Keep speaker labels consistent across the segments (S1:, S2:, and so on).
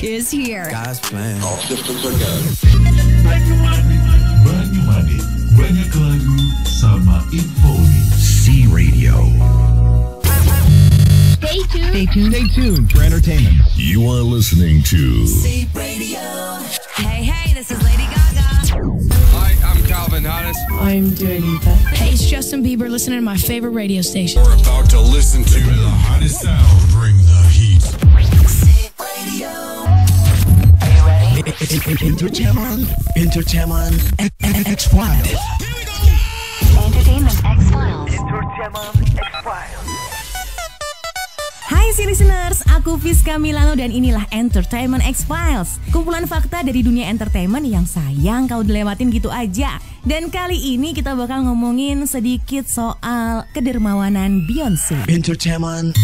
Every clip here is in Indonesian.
S1: is here.
S2: God's plan.
S3: All systems are go.
S4: Banyumani, banyak lagu sama info.
S5: C Radio.
S1: Stay tuned.
S5: Stay tuned. Stay tuned for entertainment.
S4: You are listening to
S2: C Radio.
S1: Hey, this is Lady Gaga.
S6: Hi, I'm Calvin Harris.
S7: I'm Dua Lipa.
S8: Hey, it's Justin Bieber listening to my favorite radio station.
S6: We're about to listen to
S4: the hottest sound. Bring the heat.
S2: C Radio.
S5: Are you ready? Entertainment X-Files.
S1: Here we go. Entertainment X-Files. Hai listeners, aku Fiska Milano dan inilah Entertainment X-Files. Kumpulan fakta dari dunia entertainment yang sayang kau dilewatin gitu aja. Dan kali ini kita bakal ngomongin sedikit soal kedermawanan Beyonce.
S5: Entertainment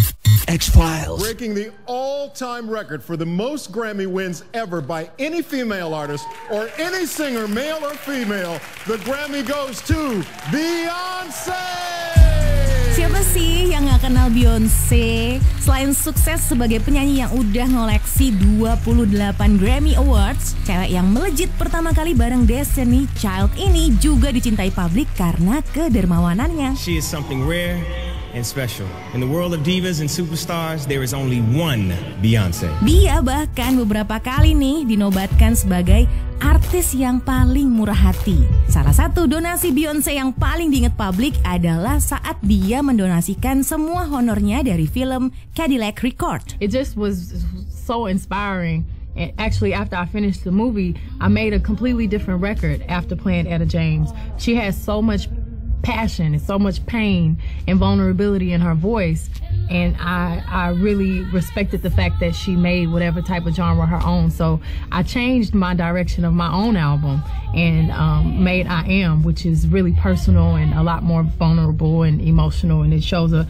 S5: X-Files.
S9: Breaking the all-time record for the most Grammy wins ever by any female artist or any singer, male or female, the Grammy goes to Beyonce!
S1: Siapa sih yang gak kenal Beyonce? Selain sukses sebagai penyanyi yang udah ngoleksi 28 Grammy Awards, cewek yang melejit pertama kali bareng Destiny Child ini juga dicintai publik karena kedermawanannya.
S10: She is something rare and special. In the world of divas and superstars, there is only one Beyonce.
S1: Dia bahkan beberapa kali nih dinobatkan sebagai artis yang paling murah hati. Salah satu donasi Beyonce yang paling diingat publik adalah saat dia mendonasikan semua honornya dari film Cadillac Record.
S7: It just was so inspiring. And actually, after I finished the movie, I made a completely different record after playing Etta James. She has so much passion and so much pain and vulnerability in her voice. And I really respected the fact that she made whatever type of genre her own. So I changed my direction of my own album and made I Am, which is really personal and a lot more vulnerable and emotional. And it shows a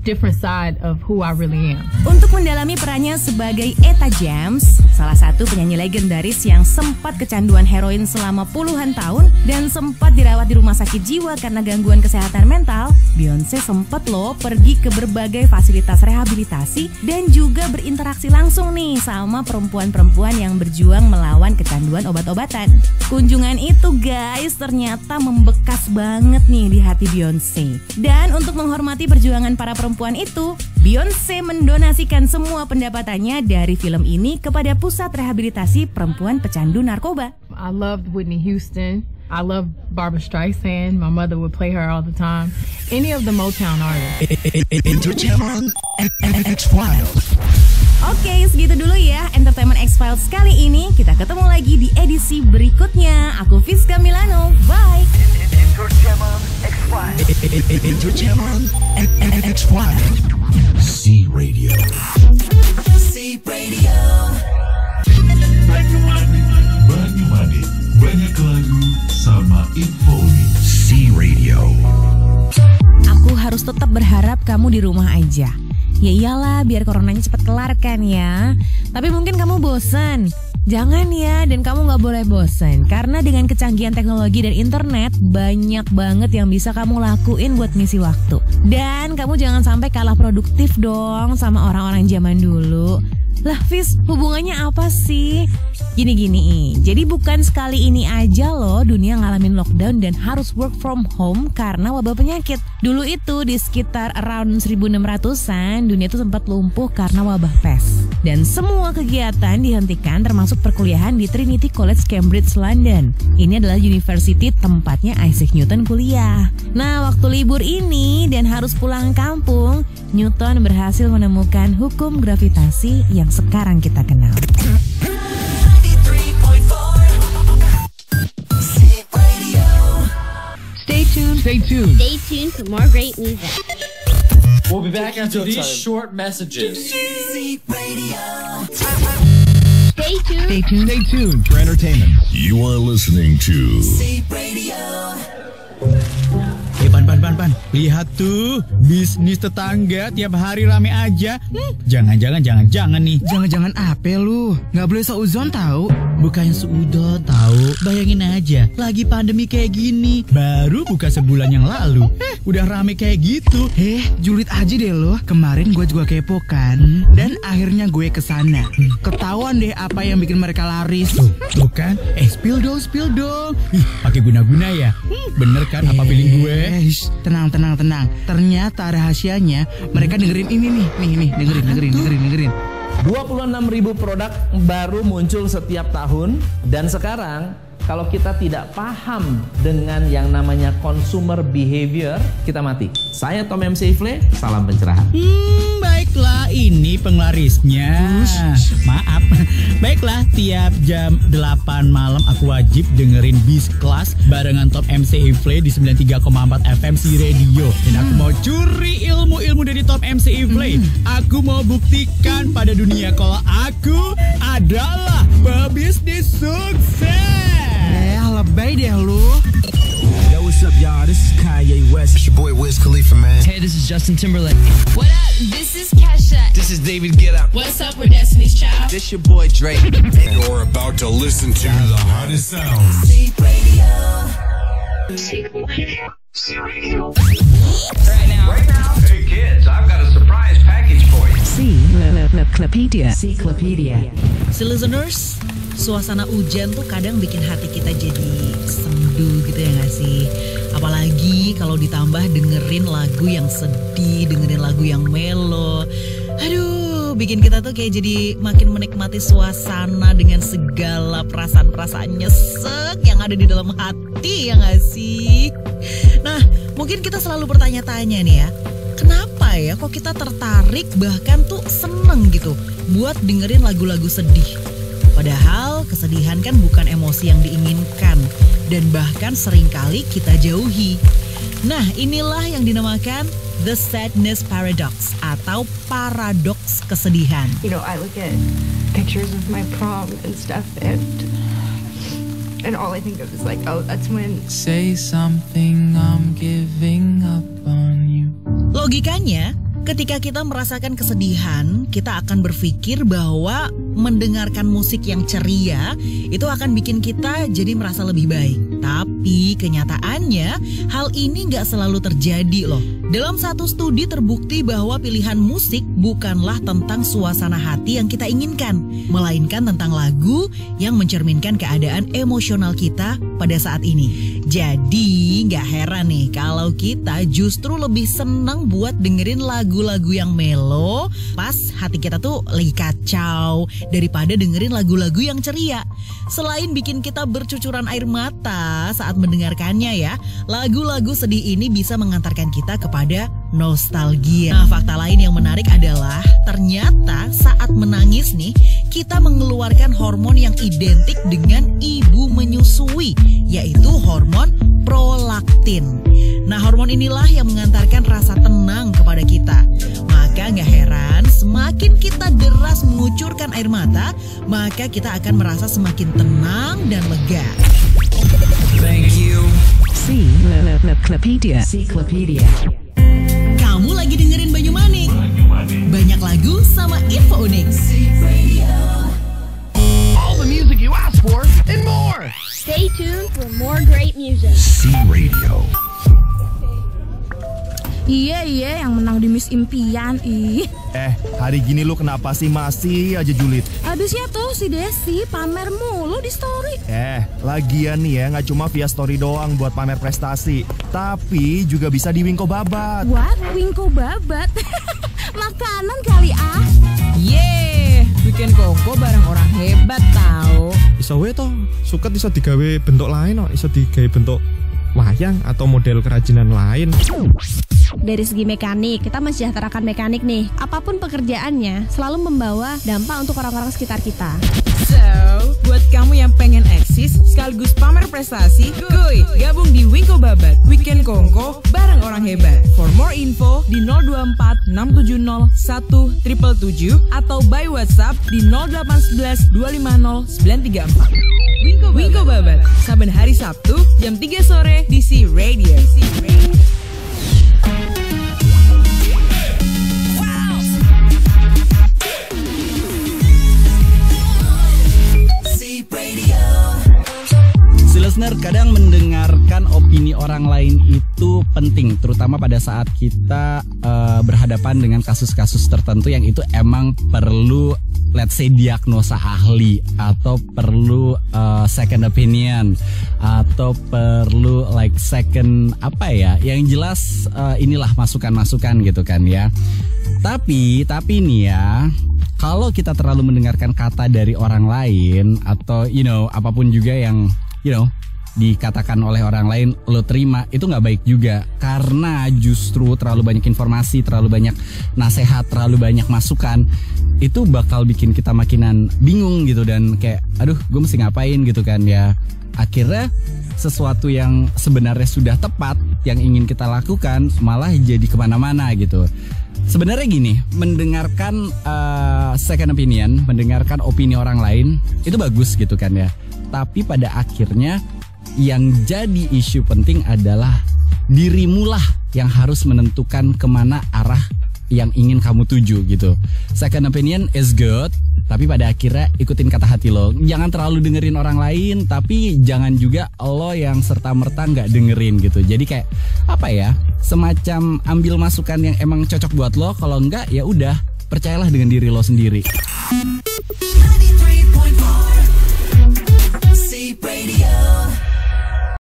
S7: different side of who I really am.
S1: Untuk mendalami perannya sebagai Etta James, salah satu penyanyi legendaris yang sempat kecanduan heroin selama puluhan tahun dan sempat dirawat di rumah sakit jiwa karena gangguan kesehatan mental, Beyonce sempat loh pergi ke berbagai fasilitas rehabilitasi dan juga berinteraksi langsung nih sama perempuan-perempuan yang berjuang melawan kecanduan obat-obatan. Kunjungan itu guys ternyata membekas banget nih di hati Beyonce. Dan untuk menghormati perjuangan para perempuan itu, Beyonce mendonasikan semua pendapatannya dari film ini kepada pusat rehabilitasi perempuan pecandu narkoba.
S7: I loved Whitney Houston. I love Barbra Streisand. My mother would play her all the time. Any of the Motown artists.
S5: Entertainment X-Files.
S1: Oke, segitu dulu ya Entertainment X-Files kali ini. Kita ketemu lagi di edisi berikutnya. Aku Fiska Milano. Bye.
S5: Entertainment X-Files. C Radio.
S2: C Radio.
S4: Banyumani, banyak lagu sama info.
S5: C Radio.
S1: Aku harus tetap berharap kamu di rumah aja. Ya iyalah, biar coronanya cepat kelar kan ya. Tapi mungkin kamu bosan. Jangan ya, dan kamu gak boleh bosan. Karena dengan kecanggihan teknologi dan internet, banyak banget yang bisa kamu lakuin buat ngisi waktu. Dan kamu jangan sampai kalah produktif dong sama orang-orang zaman dulu. Lah Fis, hubungannya apa sih? Gini, jadi bukan sekali ini aja loh dunia ngalamin lockdown dan harus work from home karena wabah penyakit. Dulu itu di sekitar around 1600-an dunia itu sempat lumpuh karena wabah pes. Dan semua kegiatan dihentikan termasuk perkuliahan di Trinity College Cambridge, London. Ini adalah university tempatnya Isaac Newton kuliah. Nah, waktu libur ini dan harus pulang kampung, Newton berhasil menemukan hukum gravitasi yang sekarang kita kenal.
S8: Stay tuned.
S5: Stay tuned.
S11: Stay tuned for more great music.
S12: We'll be back after these short messages.
S2: C Radio.
S11: Stay tuned.
S5: Stay tuned. Stay tuned for entertainment.
S4: You are listening to
S2: C Radio.
S5: Ban.
S3: lihat tuh, bisnis tetangga tiap hari rame aja. Jangan-jangan nih.
S13: Jangan-jangan apa lu? Nggak boleh seuzon tahu.
S3: Bukannya seudon tahu. Bayangin aja, lagi pandemi kayak gini, baru buka sebulan yang lalu. Udah rame kayak gitu.
S13: Julid aja deh lo. Kemarin gue juga kepo kan, dan akhirnya gue kesana. Ketahuan deh apa yang bikin mereka laris.
S3: Tuh kan? Spill dong. Ih, pakai guna-guna ya? Bener kan apa feeling gue?
S13: Tenang. Ternyata rahasianya mereka dengerin ini nih. Dengerin.
S14: 26.000 produk baru muncul setiap tahun, dan sekarang kalau kita tidak paham dengan yang namanya consumer behavior, kita mati. Saya Tom MC Ifle, salam pencerahan.
S3: Baiklah, ini penglarisnya. Maaf. Baiklah, tiap jam 8 malam aku wajib dengerin Bis Class barengan Tom MC Ifle di 93,4 FM C Radio. Dan aku mau curi ilmu-ilmu dari Tom MC Ifle. Aku mau buktikan pada dunia kalau aku adalah pebisnis sukses.
S13: Lebay deh lu.
S5: Yo, what's up, y'all? This is Kanye West. It's your boy Wiz Khalifa, man.
S8: Hey, this is Justin Timberlake.
S11: What up? This is Kesha.
S6: This is David Guetta.
S11: What's up with Destiny's Child?
S6: This your boy Drake. You're about to listen to the hottest sounds.
S2: C Radio.
S11: Right now.
S5: Hey, kids, I've got a surprise package for you.
S8: C-Clupedia.
S1: Si listeners, suasana hujan tuh kadang bikin hati kita jadi sendu gitu ya gak sih? Apalagi kalau ditambah dengerin lagu yang sedih, dengerin lagu yang melo. Aduh, bikin kita tuh kayak jadi makin menikmati suasana dengan segala perasaan-perasaan nyesek yang ada di dalam hati ya gak sih? Nah, mungkin kita selalu bertanya-tanya nih ya, kenapa ya kok kita tertarik bahkan tuh seneng gitu buat dengerin lagu-lagu sedih? Padahal kesedihan kan bukan emosi yang diinginkan dan bahkan seringkali kita jauhi. Nah, inilah yang dinamakan the sadness paradox atau paradoks kesedihan.
S15: You know, I look at pictures of my prom and stuff and all I think of is like, oh, that's when
S16: say something, I'm giving up on you.
S1: Logikanya, ketika kita merasakan kesedihan, kita akan berpikir bahwa mendengarkan musik yang ceria itu akan bikin kita jadi merasa lebih baik. Tapi kenyataannya hal ini gak selalu terjadi loh. Dalam satu studi terbukti bahwa pilihan musik bukanlah tentang suasana hati yang kita inginkan, melainkan tentang lagu yang mencerminkan keadaan emosional kita pada saat ini. Jadi gak heran nih kalau kita justru lebih senang buat dengerin lagu-lagu yang melo pas hati kita tuh lagi kacau daripada dengerin lagu-lagu yang ceria. Selain bikin kita bercucuran air mata saat mendengarkannya ya, lagu-lagu sedih ini bisa mengantarkan kita kepada nostalgia. Nah, fakta lain yang menarik adalah ternyata saat menangis nih, kita mengeluarkan hormon yang identik dengan ibu menyusui, yaitu hormon prolaktin. Nah, hormon inilah yang mengantarkan rasa tenang kepada kita. Maka gak heran semakin kita deras mengucurkan air mata, maka kita akan merasa semakin tenang dan lega.
S16: Thank you.
S8: C-Clupedia.
S1: Kamu lagi dengerin Banyumanik. Banyak lagu sama info unik.
S5: All the music you asked for and more.
S11: Stay tuned for more great music.
S5: C Radio.
S17: Iya, yang menang di Miss Impian.
S18: Hari gini lu kenapa sih masih aja julid?
S17: Habisnya tuh si Desi pamer mulu di story.
S18: Lagian nih ya, gak cuma via story doang buat pamer prestasi, tapi juga bisa di Wingko Babat.
S17: What? Wingko Babat? Makanan kali ah.
S1: Weekend kongko bareng orang hebat tau.
S19: Iso we toh, suket iso digawe bentuk lain kok, iso digawe bentuk wayang atau model kerajinan lain.
S17: Dari segi mekanik, kita mensejahterakan mekanik nih. Apapun pekerjaannya, selalu membawa dampak untuk orang-orang sekitar kita.
S1: So, buat kamu yang pengen eksis sekaligus pamer prestasi, kuy, gabung di Wingko Babat Weekend Kongko bareng orang hebat. For more info di 024 670 1777 atau by WhatsApp di 0811 250 934. Wingko Babat, saben hari Sabtu jam 3 sore di C Radio.
S3: penting, terutama pada saat kita berhadapan dengan kasus-kasus tertentu yang itu emang perlu, let's say, diagnosa ahli, atau perlu second opinion, atau perlu like second apa ya, yang jelas inilah masukan-masukan gitu kan ya. Tapi nih ya, kalau kita terlalu mendengarkan kata dari orang lain, atau apapun juga yang dikatakan oleh orang lain lo terima, itu nggak baik juga, karena justru terlalu banyak informasi, terlalu banyak nasihat, terlalu banyak masukan, itu bakal bikin kita makinan bingung gitu, dan kayak aduh gue mesti ngapain gitu kan ya. Akhirnya sesuatu yang sebenarnya sudah tepat yang ingin kita lakukan malah jadi kemana-mana gitu. Sebenarnya gini, mendengarkan second opinion, mendengarkan opini orang lain itu bagus gitu kan ya. Tapi pada akhirnya yang jadi isu penting adalah dirimulah yang harus menentukan kemana arah yang ingin kamu tuju gitu. Second opinion is good, tapi pada akhirnya ikutin kata hati lo. Jangan terlalu dengerin orang lain, tapi jangan juga lo yang serta-merta gak dengerin gitu. Jadi kayak apa ya, semacam ambil masukan yang emang cocok buat lo. Kalau enggak ya udah, percayalah dengan diri lo sendiri.